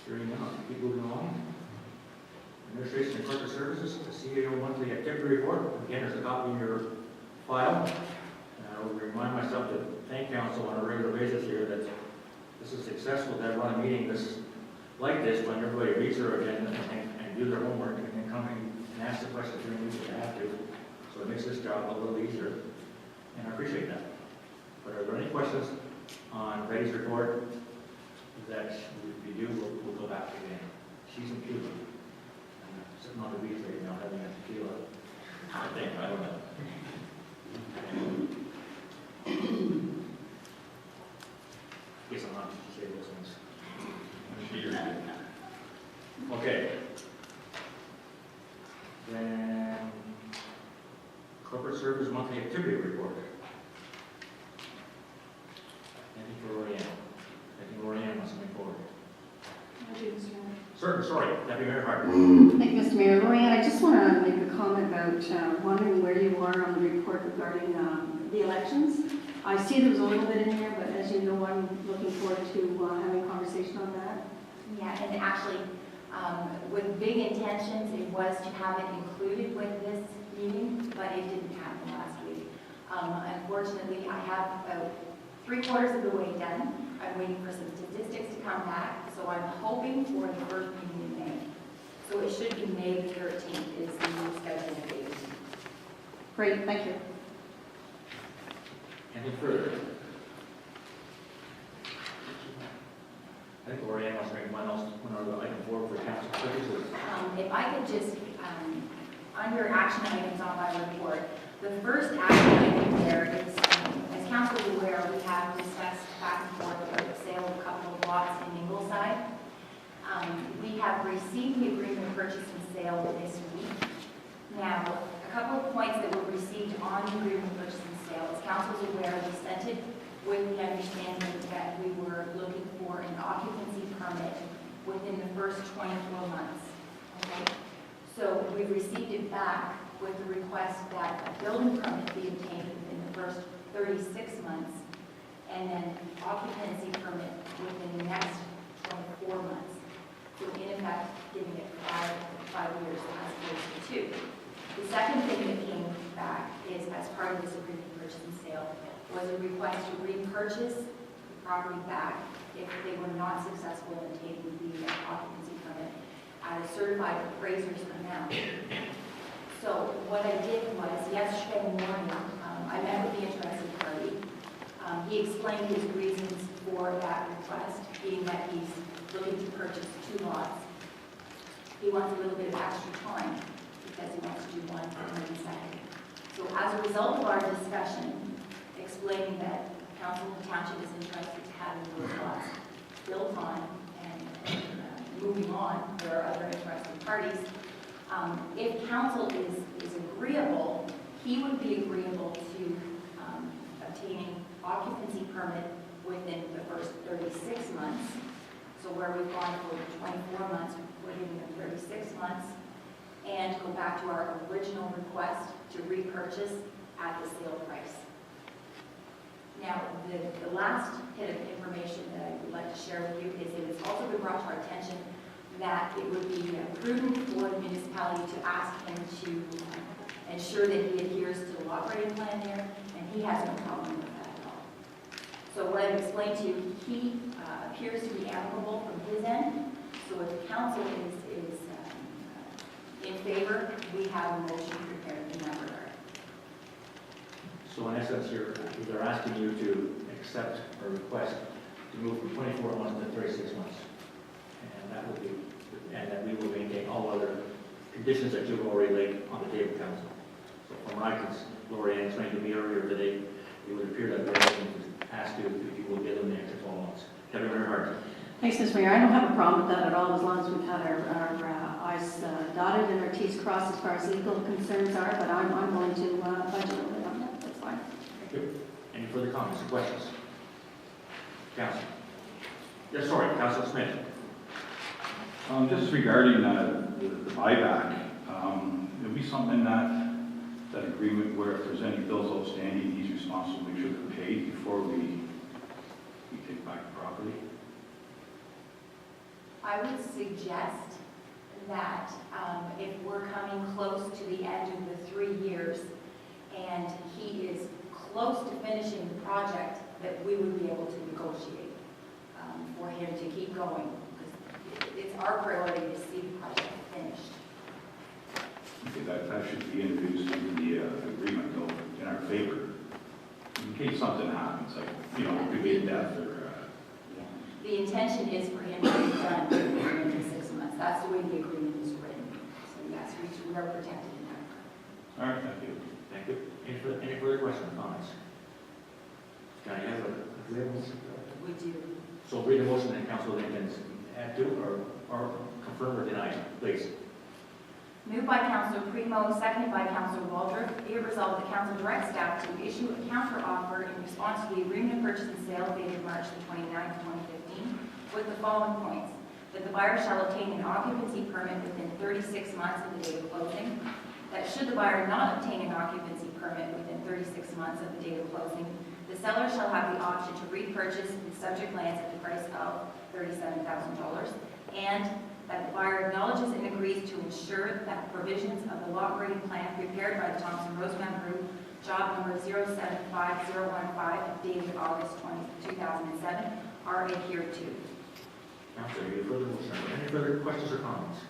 Hearing none, I'll keep moving along. Administration and Corporate Services, the CAO monthly activity report. Again, there's a copy in your file. And I will remind myself to thank council on a regular basis here that this is successful to run a meeting like this when everybody reads their agenda and do their homework and then come and ask the questions they have to. So it makes this job a little easier, and I appreciate that. But are there any questions on Betty's report that if you do, we'll go back again? She's in Cuba. Sitting on the beach right now having a tequila. I think, I don't know. Guess I'm not to say those things. Okay. Then, Corporate Service Monthly Activity Report. Anything for Lorianne? Anything Lorianne wants to bring forward? I do, Mr. Mayor. Sorry, Deputy Mayor Hart. Thank you, Mr. Mayor. Lorianne, I just want to make a comment about wondering where you are on the report regarding the elections. I see there was a little bit in there, but as you know, I'm looking forward to having a conversation on that. Yeah, and actually, with big intentions, it was to have it included with this meeting, but it didn't happen last week. Unfortunately, I have about 3/4 of the way done. I'm waiting for some statistics to come back, so I'm hoping for the first meeting in May. So it should be May the 13th is the scheduled date. Great, thank you. Anything further? I think Lorianne wants to bring one other item forward for council purposes. If I could just, under action items on my report, the first action item there is, as council is aware, we have discussed back and forth about the sale of a couple of lots in Ingleside. We have received the agreement of purchase and sale this week. Now, a couple of points that were received on the agreement of purchase and sale. As council is aware, we sent it with the understanding that we were looking for an occupancy permit within the first 24 months. Okay? So we received it back with the request that a building permit be obtained within the first 36 months, and then occupancy permit within the next 24 months. So in effect, giving it five years as opposed to 2. The second thing that came back is, as part of this agreement of purchase and sale, was a request to repurchase the property back if they were not successful in obtaining the occupancy permit at a certified appraiser's amount. So what I did was, yesterday morning, I met with the interested party. He explained his reasons for that request, being that he's looking to purchase 2 lots. He wants a little bit of extra time because he wants to do one for 1 So as a result of our discussion, explaining that council and the township is interested in having those lots built on and moving on, there are other interested parties. If council is agreeable, he would be agreeable to obtaining occupancy permit within the first 36 months. So where we've gone for 24 months, we're giving them 36 months, and go back to our original request to repurchase at the sale price. Now, the last bit of information that I would like to share with you is it has also been brought to our attention that it would be prudent for the municipality to ask him to ensure that he adheres to the operating plan there, and he has no problem with that at all. So what I've explained to you, he appears to be amicable from his end. So if the council is in favor, we have a motion prepared in that regard. So in essence, they're asking you to accept a request to move from 24 months to 36 months. And that we will maintain all other conditions that you've already laid on the table, council. So from what I can, Lorianne explained to me earlier today, it would appear that they're going to ask you if you will give them the extra 12 months. Deputy Mayor Hart. Thanks, Mr. Mayor. I don't have a problem with that at all, as long as we've had our I's dotted and our T's crossed as far as legal concerns are, but I'm willing to budget a little bit on that. That's fine. Thank you. Any further comments or questions? Council. Yes, sorry, Council Smith. Just regarding the buyback, it'll be something that agreement where if there's any bills outstanding, he's responsible to make sure they're paid before we take back the property. I would suggest that if we're coming close to the end of the 3 years and he is close to finishing the project, that we would be able to negotiate for him to keep going. Because it's our priority to see the project finished. Okay, that should be introduced in the agreement though, in our favor. In case something happens, like, you know, it could be a death or, The intention is for him to be done within 6 months. That's the way the agreement is written. So yes, we are protected in that. all right, thank you. Thank you. Any further questions, comments? Can I have a motion? We do. So read the motion and council then can add to or confirm or deny, please. Moved by Councilor Primo, seconded by Councilor Waldron. Be it resolved that council directs staff to issue a counter offer in response to the agreement of purchase and sale dated March the 29th, 2015, with the following points: that the buyer shall obtain an occupancy permit within 36 months of the date of closing; that should the buyer not obtain an occupancy permit within 36 months of the date of closing, the seller shall have the option to repurchase the subject lands at the price of $37,000, and that the buyer acknowledges and agrees to ensure that provisions of the lot grading plan prepared by the Thompson Rosemount Group, job number 075015, dated August 20, 2007, are adhered to. Council, any further motion? Any further questions or comments?